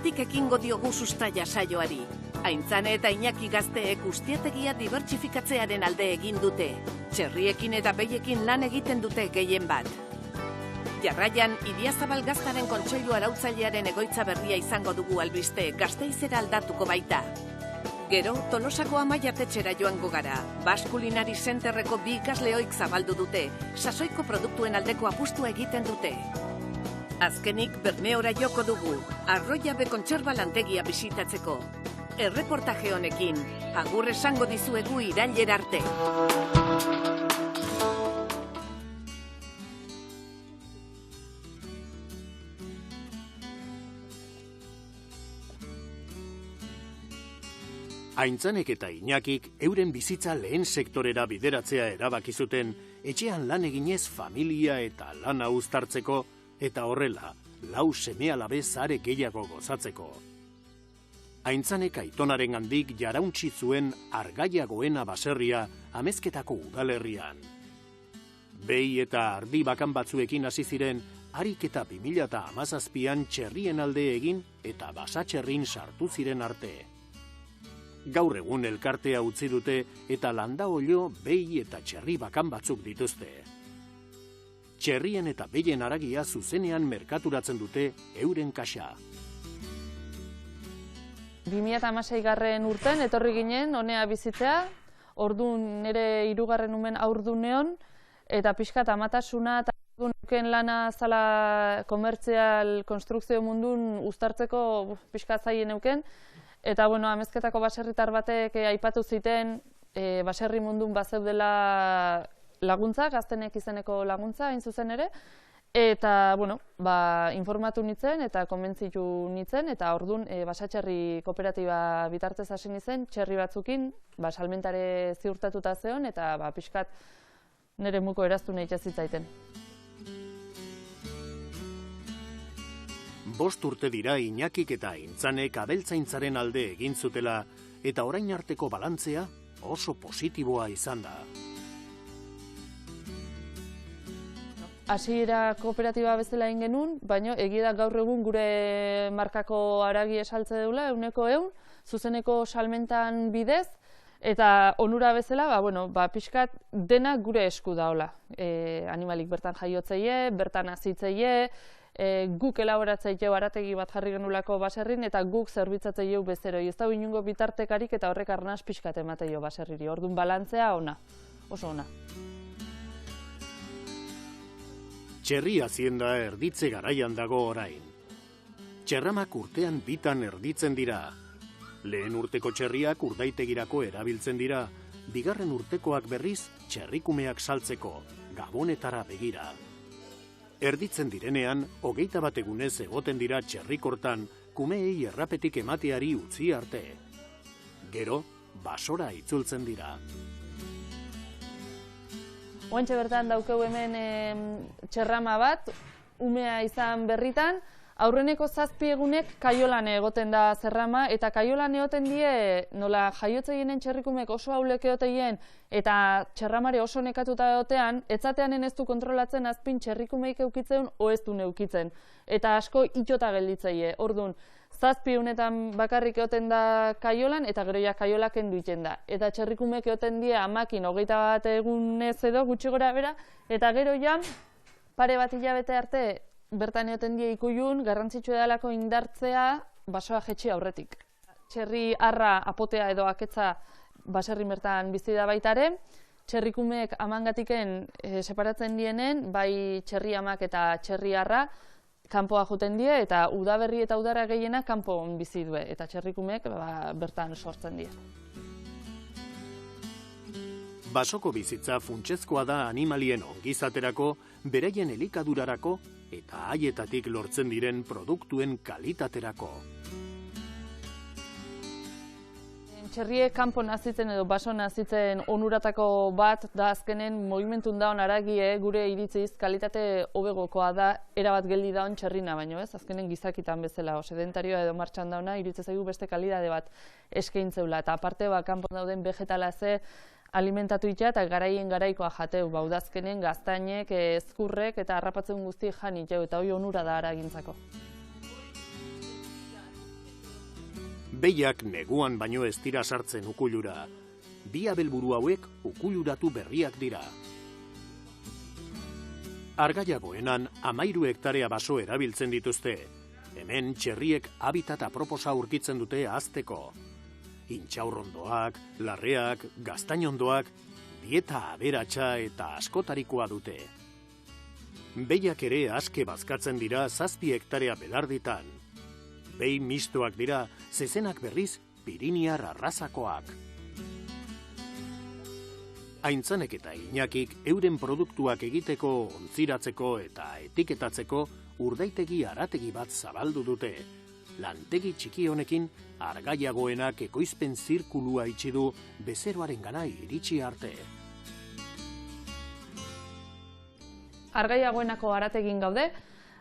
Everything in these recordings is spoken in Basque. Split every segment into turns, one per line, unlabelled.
Gaurkoagatik ekingo diogu sustraia saioari. Aintzane eta Iñaki gazteek ustiategia dibertsifikatzearen alde egin dute. Txerriekin eta behiekin lan egiten dute gehien bat. Jarraian, Idiazabal Gaztaren Kontseilu Arautzailearen egoitza berria izango dugu albiste, Gasteizera aldatuko baita. Gero, Tolosako Amaiatetxera joango gara. Basque Culinary Centerreko 2 ikasleoik zabaldu dute. Sasoiko produktuen aldeko apustua egiten dute. Azkenik, Bermeora joko dugu. Arroiabe kontserba lantegia bisitatzeko. Erreportaje honekin, agur esango dizuegu irailera arte.
Aintzanek eta Iñakik euren bizitza lehen sektorera bideratzea erabaki zuten, etxean lan eginez familia eta lana uztartzeko, eta horrela, 4 seme-alabe zare gehiago gozatzeko. Aintzanek aitonaren handik jarauntsi zuen Argaiagoena baserria Amezketako udalerrian. Behi eta ardi bakan batzuekin hasi ziren, harik eta 2017an txerrien alde egin eta basatxerrin sartu ziren arte. Gaur egun elkartea utzi dute eta Landaollo, behi eta txerri bakan batzuk dituzte. Txerrien eta behien haragia zuzenean merkaturatzen dute euren kaxa.
2016 urten etorri ginen honea bizitzea, orduan nire 3. umen aurduneon, eta pixka eta amatasuna eta nuken lana zala komertzial konstrukzio mundun uztartzeko pixka zaien neuken. Eta, Amezketako baserritar batek aipatu ziten baserri mundun bazeudela laguntza, Gaztenek izeneko laguntza, hain zuzen ere. Eta, informatu nintzen eta konbentzitu nintzen, eta orduan basatxerri kooperatiba bitartez hasi nintzen, txerri batzukin, salmentare ziurtatuta zeon, eta pixkat nire muko eraztu nahi zitzaiten.
5 urte dira Iñakik eta Aintzanek abeltzaintzaren alde egin zutela, eta orain arteko balantzea oso positiboa izan da.
Hasiera kooperatiba bezala egin genuen, baina egia da gaur egun gure markako haragi esaltze deula, 100%, zuzeneko salmentan bidez, eta onura bezala, pixkat dena gure esku daola. Animalik bertan jaiotzeie, bertan azitzeie, guk elaboratzeie barategi bat jarri genulako baserrin, eta guk zerbitzatzeie bezeroi. Ez da inungo bitartekarik eta horrek arnaz pixkat emateio baserriri. Orduan balantzea ona, oso ona.
Txerri hazienda erditze garaian dago orain. Txerramak urtean 2 erditzen dira. Lehen urteko txerriak urdaitegirako erabiltzen dira, 2. urtekoak berriz txerrikumeak saltzeko, Gabonetara begira. Erditzen direnean, 21 egunez egoten dira txerrikortan, kumeei errapetik emateari utzi arte. Gero, basora itzultzen dira.
Oantxe bertan daukeu hemen txerrama bat, umea izan berritan, aurreneko 7 egunek kaiolan egoten da zerrama, eta kaiolan egoten die, nola jaiotzeien txerrikumek oso haulek egoteien, eta txerramare oso nekatuta egotean, etzateanen ez du kontrolatzen azpin txerrikumeik eukitzen o ez du neukitzen. Eta asko itxota gelditzeie. Orduan, 7 egunetan bakarrik egoten da kaiolan, eta gero ja kaiolak kendu iten da. Eta txerrikumek egoten die amakin 21 egunez edo gutxi gora bera, eta gero ja, pare bat hilabete arte, bertan egoten die ikujun, garrantzitsu edalako indartzea basoa jetxi aurretik. Txerri arra apotea edo aketza baserri bertan bizi da baitare, txerrikumeek amangatiken separatzen dienen, bai txerri amak eta txerri arra kanpoa joten die, eta udaberri eta udara gehiena kanpoan bizi due, eta txerrikumeek bertan sortzen die.
Basoko bizitza funtsezkoa da animalien ongizaterako, beraien elikadurarako, eta haietatik lortzen diren produktuen kalitaterako.
Txerriek kanpo nazitzen edo baso nazitzen onuratako bat da azkenen movimentun daun haragie gure iritziz kalitate hobegokoa da erabat geldi daun txerrina baino ez, azkenen gizakitan bezala, sedentarioa edo martxan dauna iritze zaigu beste kalidade bat eskaintzeula, eta aparte kanpo dauden vegetalaze alimentatu itea eta garaien garaikoa jateu, baudazkenen gaztainek, ezkurrek eta harrapatzen guzti jan iteu, eta hori onura da haragintzako.
Behiak neguan baino ez dira sartzen ukulura. Bi abelburu hauek ukuluratu berriak dira. Argaiagoenan 13 hektarea baso erabiltzen dituzte. Hemen txerriek habitat aproposa aurkitzen dute hazteko. Intxaurrondoak, larreak, gaztainondoak, dieta aberatsa eta askotarikoa dute. Behiak ere aske bazkatzen dira 7 hektarea belarditan. Behi mistoak dira, zezenak berriz Piriniar arrazakoak. Aintzanek eta Iñakik euren produktuak egiteko, ontziratzeko eta etiketatzeko urdaitegi arategi bat zabaldu dute. Lantegi txiki honekin Argaiagoenak ekoizpen zirkulua itxi du bezeroarengana iritsi arte.
Argaiagoenako arategin gaude.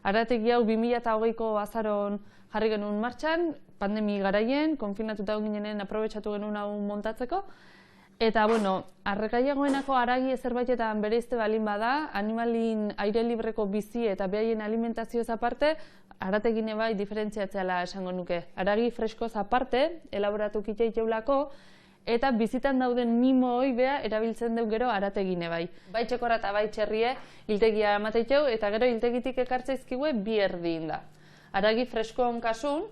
Arategi hau 2020ko azaron jarri genuen martxan, pandemi garaien, konfinatuta ginenen aprobetxatu genuen hau montatzeko. Eta, Argaiagoenako aragi zerbaitetan bereizte balin bada, animalin aire libreko bizi eta behaien alimentazioz aparte, arategine bai diferentziatzeala esango nuke. Aragi freskoz aparte, elaboratu kitxeiteulako, eta bizitan dauden mimo hoi beha erabiltzen deu gero arategine bai. Bai txekora eta bai txerrie hiltegia amateiteu, eta gero hiltegitik ekartzaizkigue bi erdin da. Aragi freskoan kasun,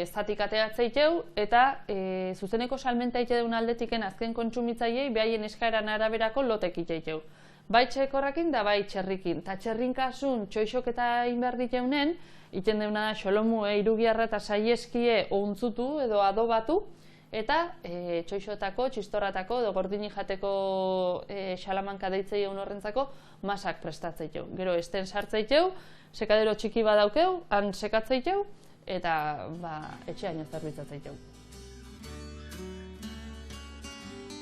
zatik ateatzeiteu, eta zuzeneko salmenta ite deun aldetiken azken kontsumitzaiei behaien eskaeran araberako lotek iteiteu. Bai txekorrakin da bai txerrikin. Ta txerrin kasun txoixok eta inbar diteunen, iten deuna da xolomu irugiarra eta saieskie ountzutu edo adobatu, eta txoixotako, txistorratako edo gordini jateko xalamanka deitzei egun horrentzako masak prestatzeitu. Gero esten sartzeiteu, sekadero txiki badaukeu, han sekatzeitu, eta etxeaino zerbitzatzeitu.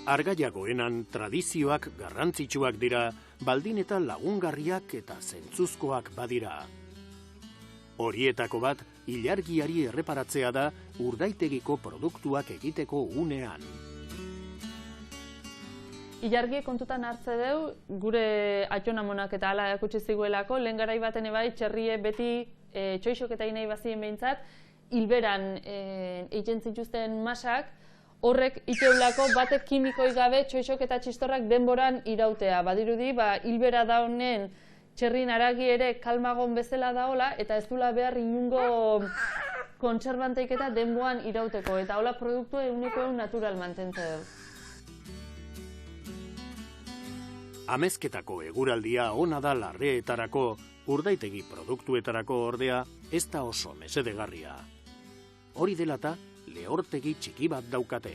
Argaiagoenan tradizioak garrantzitsuak dira, baldin eta lagungarriak eta zentzuzkoak badira. Horietako bat, ilargiari erreparatzea da urdaitegiko produktuak egiteko unean.
Ilargie kontutan hartze deu, gure atxonamonak eta hala erakutsi ziguelako, lehen garai baten ebai txerrie beti txoixok eta inai bazien behintzat, hilberan egiten zituzten masak, horrek iteulako batek kimikoi gabe txoixok eta txistorrak denboran irautea. Badirudi, hilbera da honen txerrin aragi ere kalmagon bezala daola, eta ez dula behar inungo kontserbanteik eta denboan irauteko, eta hola produktu eguneko natural mantentze du.
Amezketako eguraldia ona da larreetarako, urdaitegi produktuetarako ordea ez da oso mesedegarria. Hori delata, lehortegi txiki bat daukate.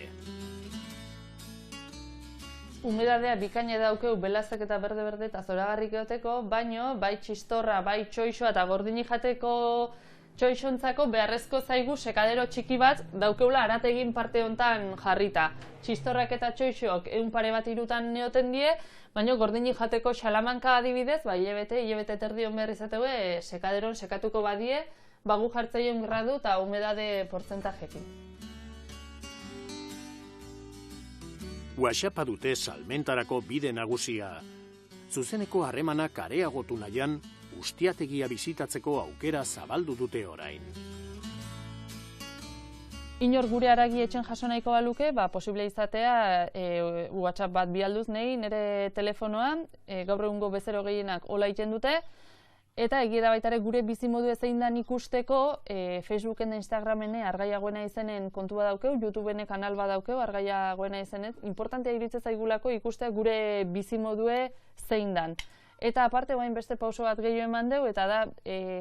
Humedadea bikaine daukeu belazak eta berde-berde eta zoragarrik egoteko, baino bai txistorra, bai txoixoa eta gordini jateko txoixontzako beharrezko zaigu sekadero txiki bat daukeula arategin parte hontan jarrita. Txistorrak eta txoixok 1 pare bat 3 neoten die, baina gordini jateko xalamanka adibidez, hilabete terdion behar izateue sekaderon sekatuko badie, bagu jartzeion gradu eta humedade portzentajekin.
WhatsAppa dute salmentarako bide nagusia. Zuzeneko harremanak areagotu nahian, ustiategia bisitatzeko aukera zabaldu dute orain.
Inor gure aragi etxen jaso nahiko baluke, posible izatea WhatsApp bat bialduz nahi nire telefonoan, gaur egungo bezero gehienak hola iten dute, eta egia da baitare gure bizimodu ezein dan ikusteko Facebooken da Instagramene Argaiagoena izenen kontua daukeu, YouTubene kanal bat daukeu Argaiagoena izenet, importantea iritze zaigulako ikustea gure bizimodue zein dan. Eta aparte guain beste pauso bat gehiago eman deu, eta da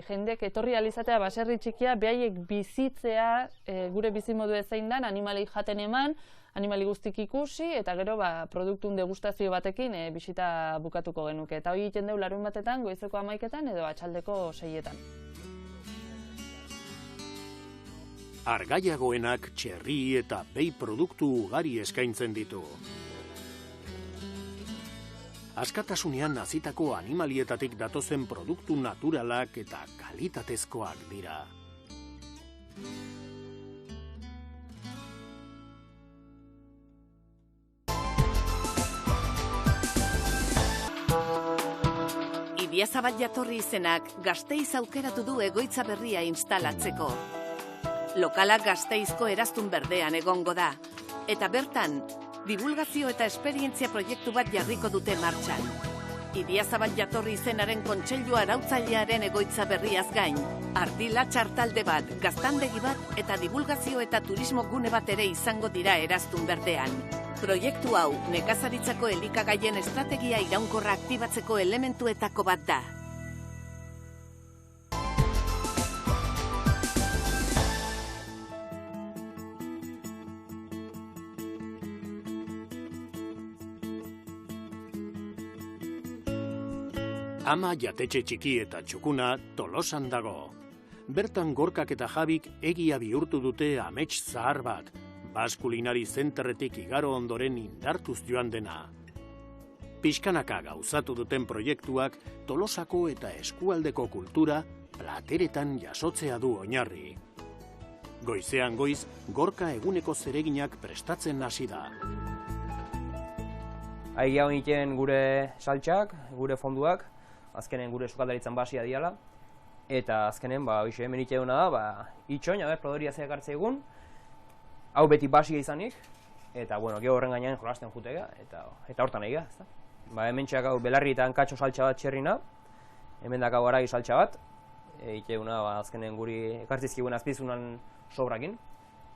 jendek etorri alizatea baserri txikia, behaiek bizitzea gure bizimodu zein dan, animali jaten eman, animali guztik ikusi, eta gero produktun degustazio batekin bisita bukatuko genuke. Eta hori egiten deu larun batetan, goizeko 11etan edo atxaldeko 6etan.
Argaiagoenak txerri eta behi produktu ugari eskaintzen ditu. Askatasunean nazitako animalietatik datozen produktu naturalak eta kalitatezkoak dira.
Idiazabal jatorri izenak Gasteiz aukeratu du egoitza berria instalatzeko. Lokala Gasteizko Eraztun Berdean egongo da, eta bertan, divulgazio eta esperientzia proiektu bat jarriko dute martxan. Idiazabal jatorri izenaren kontseilu arautzailearen egoitza berriaz gain, ardila txartalde bat, gaztandegi bat eta divulgazio eta turismo gune bat ere izango dira Eraztun Berdean. Proiektu hau, nekazaritzako elikagaien estrategia iraunkorra aktibatzeko elementuetako bat da.
Ama jatetxe txiki eta txukuna Tolosan dago. Bertan Gorkak eta Jabik egia bihurtu dute amets zahar bat, Basque Culinary Centerretik igaro ondoren indartuz joan dena. Pixkanaka gauzatu duten proiektuak Tolosako eta eskualdeko kultura plateretan jasotzea du oinarri. Goizean goiz, Gorka eguneko zereginak prestatzen hasi da.
Aigia honiten gure saltxak, gure fonduak, azkenen gure sukaldaritzan basia diala, eta azkenen, hemen itxeuna da, itxoin, prodoria zeak hartze egun, hau beti basia izanik, eta, geho horren gainean jolasten jutega, eta hortan egia, ez da. Hemen txak hau belarri eta hankatxo saltxa bat txerrina, hemen dakau aragi saltxa bat, itxeuna azkenen guri ekartzizkiguen azpizunan sobrakin,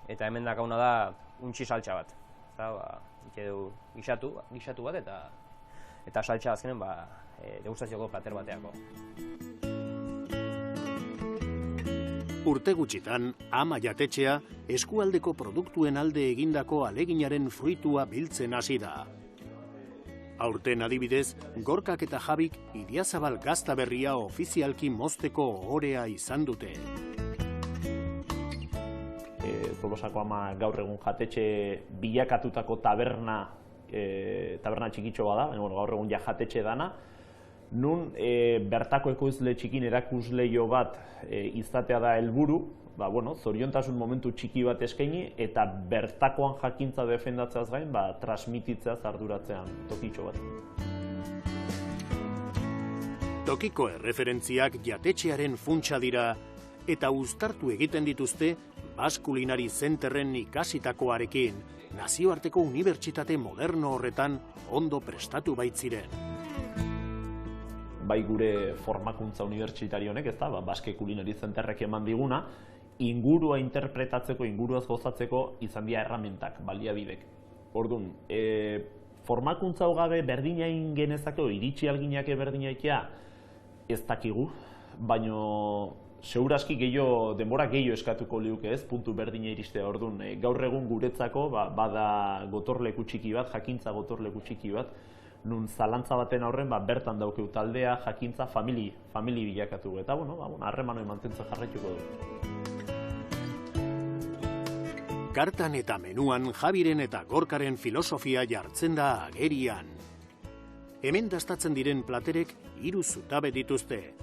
eta hemen dakauna da untxi saltxa bat. Itxedu gixatu bat, eta saltxa azkenen, degustazioko plater bateako.
Urte gutxitan, ama jatetxea eskualdeko produktuen alde egindako aleginaren fruitua biltzen hasi da. Aurten adibidez, Gorkak eta Jabik Idiazabal gazta berria ofizialki mozteko ohorea izan dute.
Tolosako ama gaur egun jatetxe bilakatutako taberna txikitxo bada, gaur egun jatetxe dana, nun bertako ekoizle txikin erakusleio bat izatea da helburu, zoriontasun momentu txiki bat eskaini eta bertakoan jakintza defendatzeaz gain, transmititzeaz arduratzean tokitxo bat.
Tokiko erreferentziak jatetxearen funtsa dira eta uztartu egiten dituzte Basque Culinary Centerren ikasitakoarekin, nazioarteko unibertsitate moderno horretan ondo prestatu baitziren.
Bai gure formakuntza unibertsitario honek, Basque Culinary Centerrek eman diguna, ingurua interpretatzeko, inguruaz gozatzeko izan dira erramentak, baliabidek. Orduan, formakuntza hau gabe berdinain genezako, iritsi alginake berdinaitea ez dakigu, baino seguraski denbora gehiago eskatuko liuke ez, puntu berdina iristea. Orduan, gaur egun guretzako bada gotorleku txiki bat, jakintza gotorleku txiki bat, nun zalantza baten aurren bertan daukeu taldea, jakintza, famili bilakatu. Eta, harremanoi mantentzen jarraituko du.
Kartan eta menuan Jabiren eta Gorkaren filosofia jartzen da agerian. Hemen dastatzen diren platerek 3 zutabe dituzte.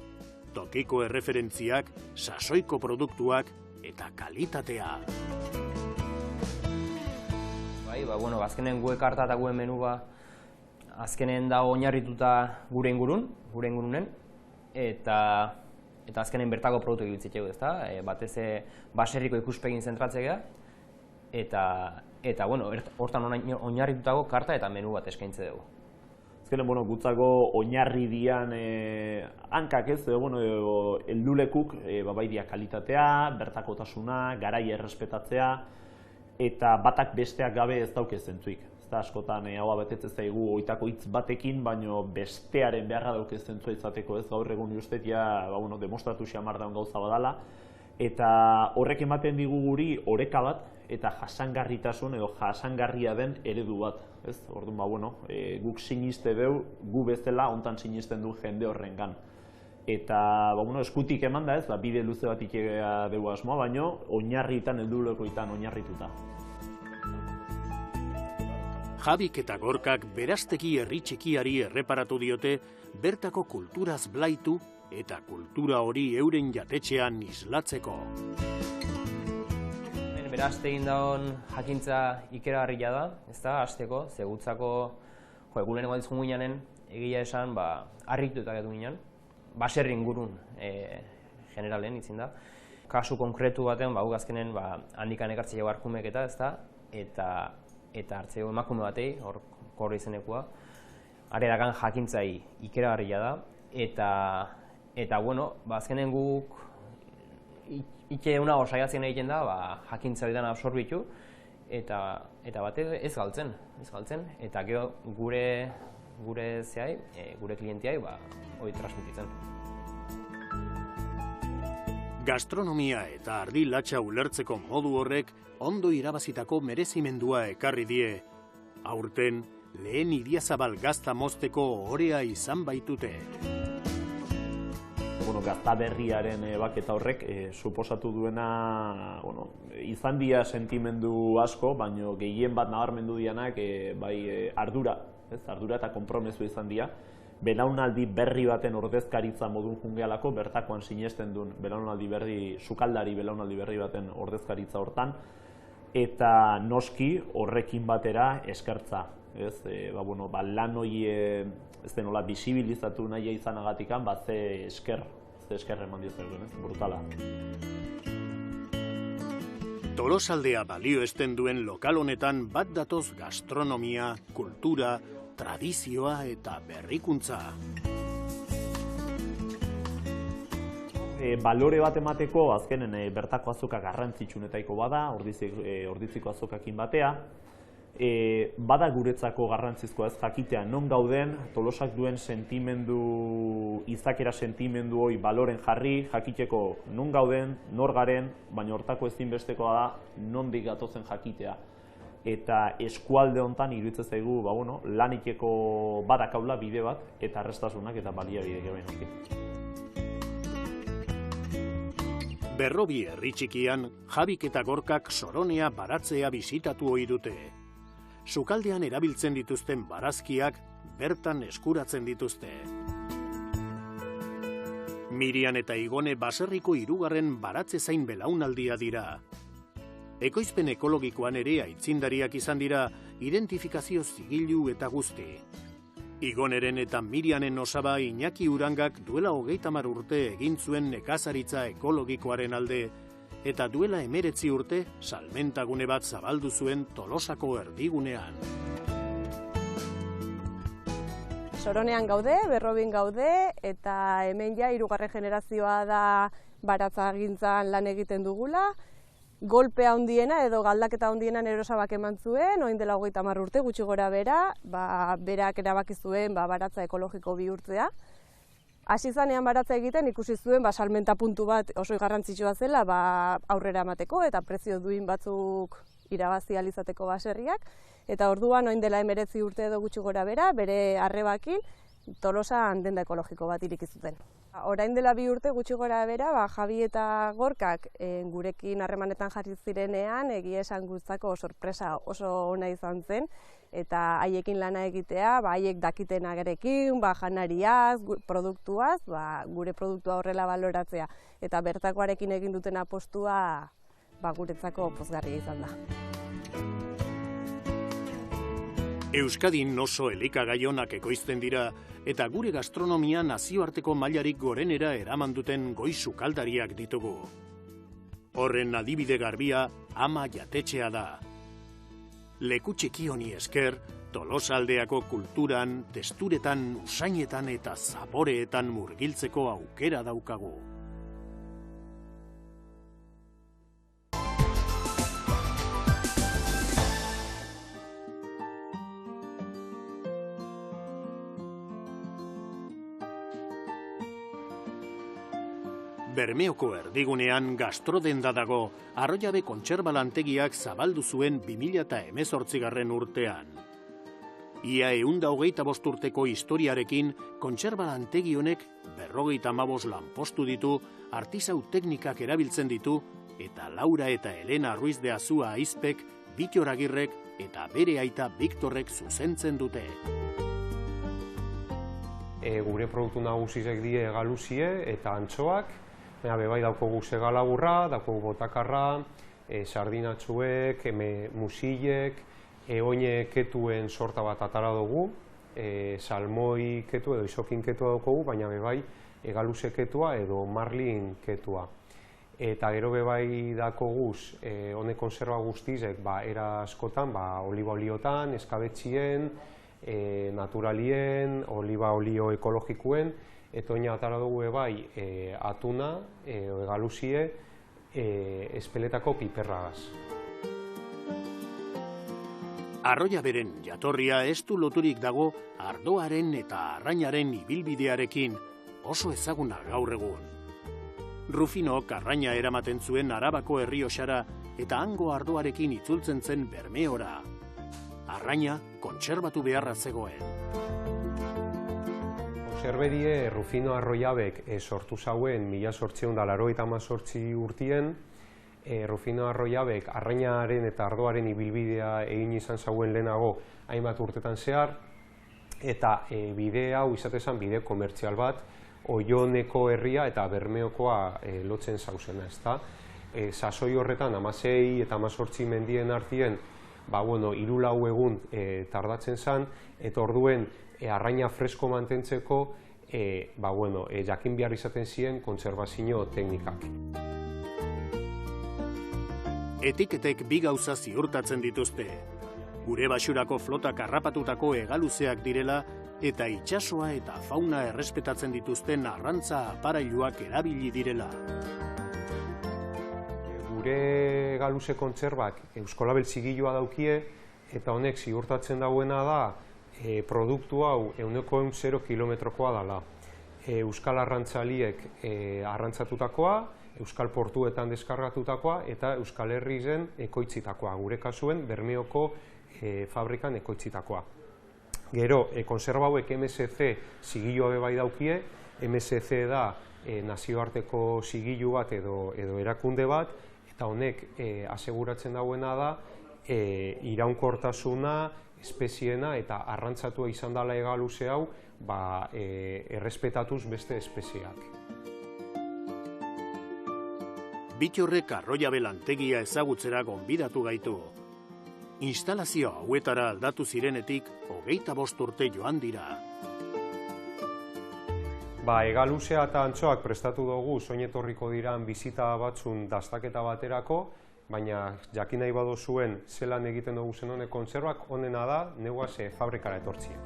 Tokiko erreferentziak, sasoiko produktuak eta kalitatea.
Azkenen gue karta eta gue menu azkenen dago oinarrituta gure ingurunen, eta azkenen bertako produktu egitzitegu, ezta? Batez baserriko ikuspegin zentratzea, eta hortan oinarritutako karta eta menu bat eskaintze dugu.
Azkenen, gutzako oinarri dian hankak ez, heldulekuk bai dia kalitatea, bertakotasuna, garaia errespetatzea, eta batak besteak gabe ez dauke zentzuik. Askotan hau betetzen zaigu oitako hitz batekin, baino bestearen beharra dauke zentzua izateko ez, gaur egun ustetia demostratu xamar daun gauza badala, eta horrek ematen digu guri oreka bat eta jasangarritasun edo jasangarria den eredu bat. Orduan, guk siniste deu, gu bezala hontan sinisten du jende horrengan. Eta eskutik eman da ez, bide luze bat ikegea dugu asmoa, baino oinarritan, heldulekoetan oinarrituta.
Jabik eta Gorkak berastegi herri txikiari erreparatu diote bertako kulturaz blaitu eta kultura hori euren jatetxean islatzeko.
Berastegin dagoen jakintza ikeragarria da, ez da, hasteko, zegutzako, eguleneko aldizun guinanen, egia esan, harritu eta gatu ginen, baserri ingurun generalen itzin da. kasu konkretu batean, ba, azkenen handikan ekartzea jau arkumek eta hartzea emakume batei, hor korre izenekua, aredakan jakintzai ikeragarria da, eta bueno, azkenen guk ike una saiatzen egiten da, jakintza hori dena absorbitu, eta bat ez galtzen, eta gero gure zeai, gure klientiai, hori transmititzen.
Gastronomia eta ardi latxa ulertzeko modu horrek ondo irabazitako merezimendua ekarri die. Aurten, lehen Idiazabal gazta mozteko ohorea izan baitute.
Gazta berriaren baketa horrek suposatu duena izan dira sentimendu asko, baina gehien bat nabarmendu dianak ardura eta konpromezu izan dira. Belaunaldi berri baten ordezkaritza modun jungealako, bertakoan sinesten duen sukaldari belaunaldi berri baten ordezkaritza hortan, eta noski horrekin batera eskertza. Lan hori ez denola bisibilizatu nahi izanagatikan, ze esker eman dizakuen, brutala.
Tolosaldea balioesten duen lokal honetan bat datoz gastronomia, kultura, tradizioa eta berrikuntza.
Balore bat emateko, azkenen bertako azoka garrantzitsunetaiko bada, orditziko azokakin batea. Bada guretzako garrantzizkoa ez jakitea non gauden, Tolosak duen izakera sentimendu hori baloren jarri, jakiteko non gauden, nor garen, baina hortako ezinbestekoa da nondik gatozen jakitea. Eta eskualde honetan iruditzen zaigu laniteko badakaula bide bat eta errestasunak eta baliabide gehiago.
Berrobi herri txikian, Jabik eta Gorkak Soronea baratzea bisitatu ohi dute. Sukaldean erabiltzen dituzten barazkiak bertan eskuratzen dituzte. Mirian eta Igone baserriko 3. baratze zain belaunaldia dira. Ekoizpen ekologikoan ere aitzindariak izan dira identifikazio zigilu eta guzti. Igoneren eta Mirianen osaba Iñaki Urangak duela 30 urte egin zuen nekazaritza ekologikoaren alde, eta duela 19 urte salmentagune bat zabaldu zuen Tolosako erdigunean.
Soronean gaude, Berrobin gaude, eta hemen ja 3. generazioa da baratzagintzan lan egiten dugula. Golpea handiena edo galdaketa handiena nire osabak eman zuen, orain dela 30 urte gutxi gora bera, berak erabaki zuen baratza ekologiko bihurtzea. Hasi zanean baratza egiten ikusi zuen salmenta puntu bat oso garrantzitsua zela aurrera emateko eta prezio duin batzuk irabazi ahal izateko baserriak. Eta orduan orain dela 19 urte edo gutxi gora bera, bere arrebakin Tolosan denda ekologiko bat ireki zuten. Orain dela 2 urte gutxi gora bera, Jabi eta Gorkak gurekin harremanetan jarri zirenean, egia esan gutzako sorpresa oso ona izan zen, eta haiekin lana egitea, haiek dakiten agarekin, janariaz, produktuaz, gure produktua horrela baloratzea, eta bertakoarekin egin duten apostua guretzako pozgarria izan da.
Euskadin oso elikagai onak ekoizten dira, eta gure gastronomia nazioarteko mailarik gorenera eraman duten goi sukaldariak ditugu. Horren adibide garbia Ama jatetxea da. Leku txiki honi esker, Tolosaldeako kulturan, testuretan, usainetan eta zaboreetan murgiltzeko aukera daukagu. Bermeoko erdigunean gastrodenda dago, Arroiabe kontserbalantegiak zabaldu zuen 2018 urtean. Ia 125 urteko historiarekin, kontserbalantegi honek 55 lanpostu ditu, artisau teknikak erabiltzen ditu, eta Laura eta Elena Ruiz de Azua Aizpek, Bittor Agirrek eta bere aita Viktorrek zuzentzen dute.
Gure produktu nagusizek die galuzie eta antxoak, bai daukogu segalaburra, daukogu botakarra, sardinatxuek, musilek, oine ketuen sorta bat atara dugu, salmoi ketu edo isokin ketua daukogu, baina bai galuze ketua edo marlin ketua. eta gero bebai dako guz, honek konserba guztizek, era askotan, oliba oliotan, eskabetxien, naturalien, oliba olio ekologikuen, eta oina atara dugu bebai atuna, egaluzie, espeletako piperragaz.
Arroiaberen jatorria ez du loturik dago ardoaren eta arrainaren ibilbidearekin oso ezaguna gaur egun. Rufinok arraina eramaten zuen Arabako Errioxara eta hango ardoarekin itzultzen zen Bermeora. Arraina kontserbatu beharra zegoen.
Konserbedie Rufino Arroiabek sortu zauen 1888 urtien, Rufino Arroiabek arrainaren eta ardoaren ibilbidea egin izan zauen lehenago hainbat urtetan zehar, eta bide hau izatezan bide komertzial bat, Oioneko herria eta Bermeokoa lotzen zauzena, ezta? Sasoi horretan 16 eta 18 mendien artien, 3-4 egun tardatzen zen, eta orduen arraina fresko mantentzeko jakin behar izaten ziren kontserbazio teknikak.
Etiketek bi gauza ziurtatzen dituzte. Gure baxurako flotak harrapatutako hegaluzeak direla eta itsasoa eta fauna errespetatzen dituzten arrantza aparailuak erabili direla.
Gure hegaluze kontserbak Euskolabel zigilua daukie eta honek ziurtatzen dauena da produktu hau 100 kilometrokoa dela. Euskal arrantzaliek arrantzatutakoa, Euskal portuetan deskargatutakoa eta Euskal Herrizen ekoitzitakoa, gure kasuen Bermeoko fabrikan ekoitzitakoa. Gero, konserba hauek MSC zigilua bai daukie, MSC da nazioarteko zigilu bat edo erakunde bat, eta honek aseguratzen dauena da iraunkortasuna, espeziena eta arrantzatua izan dela hegaluze hau errespetatuz beste espezieak.
Bittorrek Arroiabel lantegia ezagutzera gonbidatu gaitu. Instalazio hauetara aldatu zirenetik 25 urte joan dira.
Hegaluzea eta antxoak prestatu dugu soinetorriko diran bizita batzun dastaketa baterako, baina jakin nahi badozuen zelan egiten dugu zen honek kontserbak, onena da neguaz fabrikara etortzia.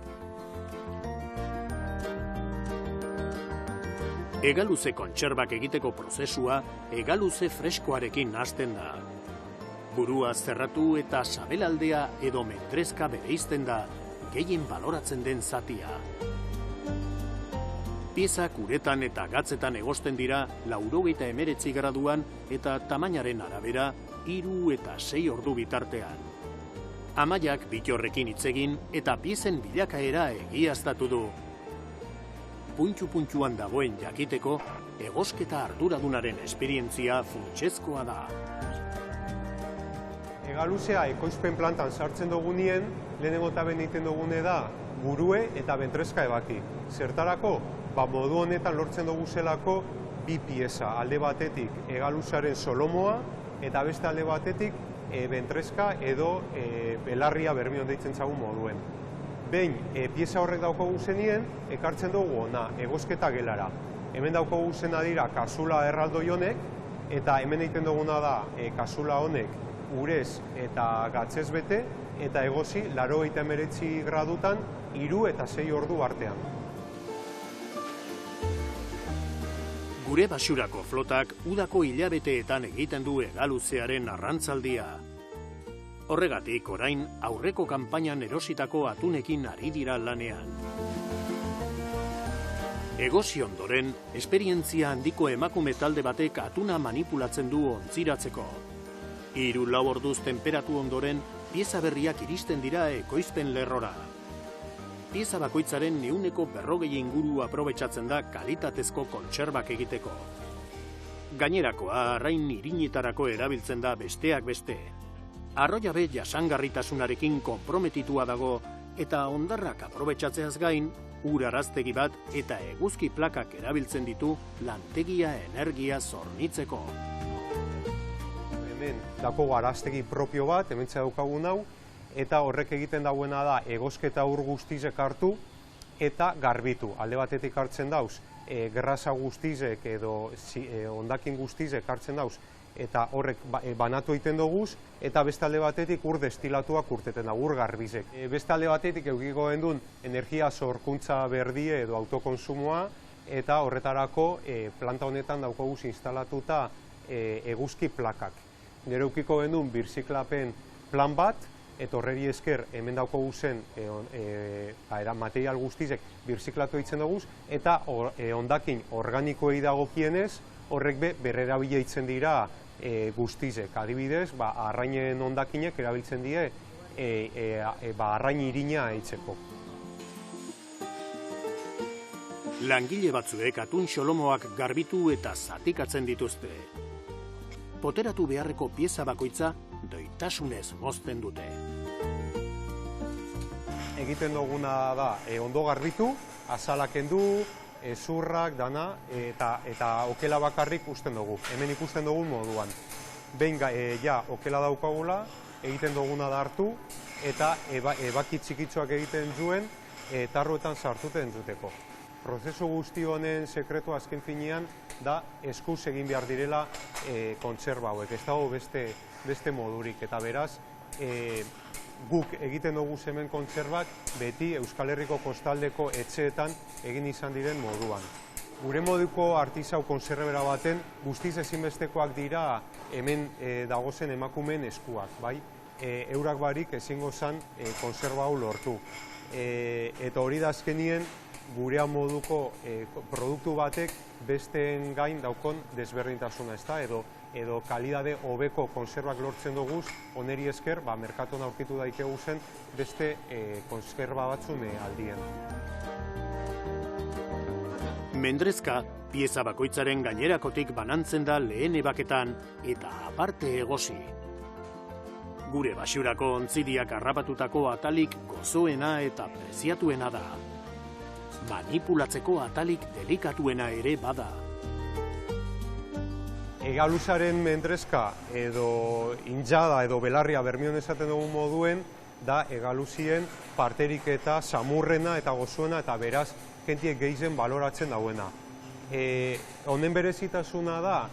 Hegaluze kontserbak egiteko prozesua hegaluze freskoarekin hasten da. Burua zerratu eta sabelaldea edo mentreska bereizten da gehien baloratzen den zatia. Piezak uretan eta gatzetan egosten dira 89 graduan eta tamainaren arabera 3 eta 6 ordu bitartean. Amaiak Bittorrekin hitz egin eta piezen bilakaera egiaztatu du. Puntxu-puntxuan dagoen jakiteko, egosketa arduradunaren esperientzia funtsezkoa da.
Hegaluzea ekoizpen plantan sartzen dugunien, lehenengo eta ben egiten dugune da burue eta bentreska ebaki. Zertarako, modu honetan lortzen dugu zelako bi pieza, alde batetik hegaluzaren solomoa eta beste alde batetik bentreska edo belarria Bermeon deitzen zagun moduen. Behin, pieza horrek daukogu zenien, ekartzen dugu ona egosketa gelara. Hemen daukogu zena dira kasula erraldoi honek, eta hemen egiten duguna da kasula honek urez eta gatzez bete, eta egozi 89 gradutan 3 eta 6 ordu artean.
Gure baxurako flotak udako hilabeteetan egiten du hegaluzearen arrantzaldia. Horregatik orain aurreko kanpainan erositako atunekin ari dira lanean. Egosi ondoren, esperientzia handiko emakume talde batek atuna manipulatzen du ontziratzeko. 3-4 orduz tenperatu ondoren, pieza berriak iristen dira ekoizpen lerrora. Pieza bakoitzaren 140 inguru aprobetxatzen da kalitatezko kontserbak egiteko. Gainerakoa arrain irinetarako erabiltzen da besteak beste. Arroiabe jasangarritasunarekin konprometitua dago eta hondarrak aprobetxatzeaz gain, ur-araztegi bat eta eguzki plakak erabiltzen ditu lantegia energia zornitzeko.
Hemen dago araztegi propio bat, hemen daukagun hau, eta horrek egiten dauena da egosketa ur guztizek hartu eta garbitu. Alde batetik hartzen dauz grasa guztizek edo hondakin guztizek hartzen dauz, eta horrek banatu egiten duguz, eta beste alde batetik ur destilatuak urteten da, ur garbizek. Beste alde batetik eukiko gendun energia sorkuntza berdie edo autokonsumoa, eta horretarako planta honetan daukaguz instalatuta eguzki plakak. Gero eukiko gendun birziklapen plan bat, eta horreri esker hemen daukaguzen material guztizek birziklatu egiten duguz, eta hondakin organikoei dagokienez, horrek berrerabila egiten dira guztizek. Adibidez, arrainen hondakinek erabiltzen die arrain irina eitzeko.
Langile batzuek atun xolomoak garbitu eta zatikatzen dituzte. Poteratu beharreko pieza bakoitza doitasunez mozten dute.
Egiten duguna da ondo garbitu, azalak kendu, zurrak, dana, eta okela bakarrik usten dugu. Hemen ikusten dugun moduan. Behin okela daukagula, egiten duguna da hartu, eta ebaki txikitzoak egiten zuen, tarroetan sartuten zuteko. Prozesu guzti honen sekretu azken finean da eskuz egin behar direla kontserba hauek. Ez dago beste modurik, eta beraz, guk egiten dugu hemen kontserbak beti Euskal Herriko kostaldeko etxeetan egin izan diren moduan. Gure moduko artisau konserbera baten guztiz ezinbestekoak dira hemen dagozen emakumeen eskuak, bai? Eurak barik ezingo zan konserba hau lortu. Eta hori da azkenien gurea moduko produktu batek besteen gain daukon desberdintasuna, ezta? Edo kalidade hobeko konserbak lortzen duguz, oneri esker, merkatuan aurkitu daikegu zen beste konserba batzun aldien.
Mendrezka, pieza bakoitzaren gainerakotik banantzen da lehen ebaketan eta aparte egosi. Gure basurako ontzidiak harrapatutako atalik gozoena eta preziatuena da. Manipulatzeko atalik delikatuena ere bada.
Egaluzaren mendrezka edo injada edo belarria bermion esaten dugun moduen da egaluzien parterik eta samurrena eta gozuena eta beraz jentiek gehien baloratzen dauena. Honen berezitasuna da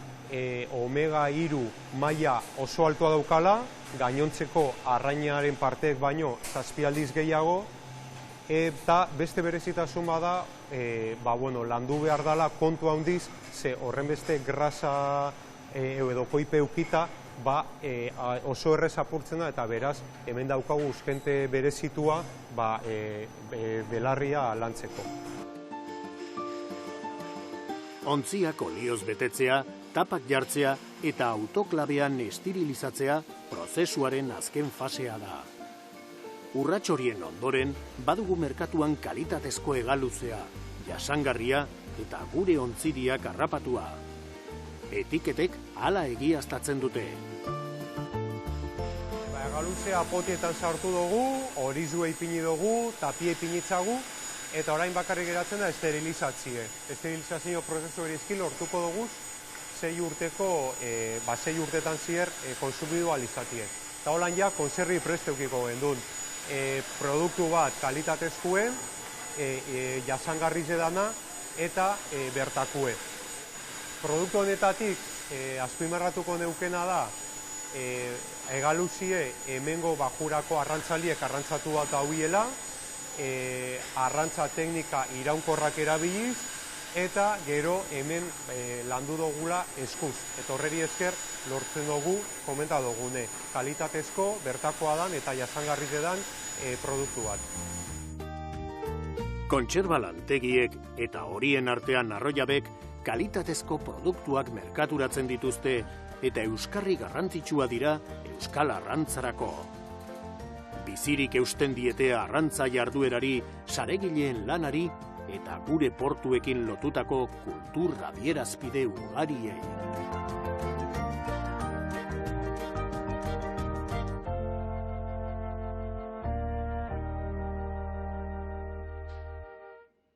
omega 3 maila oso altua daukala, gainontzeko arrainaren parteek baino 7 aldiz gehiago, eta beste berezitasun bada, landu behar dela kontu handiz, ze horren beste grasa edo koipe eukita, oso errez apurtzen da, eta beraz, hemen daukagu uzkente berezitua belarria lantzeko.
Ontziak olioz betetzea, tapak jartzea eta autoklabean esterilizatzea prozesuaren azken fasea da. Urratxorien ondoren, badugu merkatuan kalitatezko hegaluzea, jasangarria eta gure ontzidiak harrapatua. Etiketek hala egiaztatzen dute.
Hegaluzea potietan sartu dugu, horizua ipini dugu, tapia ipinitzagu, eta orain bakarrik geratzen da esterilizatzie. Esterilizazio prozesu erizki lortuko dugu, 6 urtetan zier konsumidu alizatie. Eta holan ja, konserri presteukiko gendun. Produktu bat kalitatezkuen, jasangarriz edana eta bertakue. Produktu honetatik azpimarratuko neukena da hegaluzie hemengo bajurako arrantzaliek arrantzatu bat hauiela, arrantza teknika iraunkorrak erabiliz, eta gero hemen landu dugula eskuz. Eta horreri esker lortzen dugu, komenta dugune, kalitatezko, bertakoa dan eta jasangarriz edan produktu bat.
Kontserba lantegiek eta horien artean arroiabek kalitatezko produktuak merkaturatzen dituzte eta euskarri garrantzitsua dira euskal arrantzarako. Bizirik eusten diete arrantza jarduerari, saregileen lanari eta gure portuekin lotutako kultur adierazpide ugariei.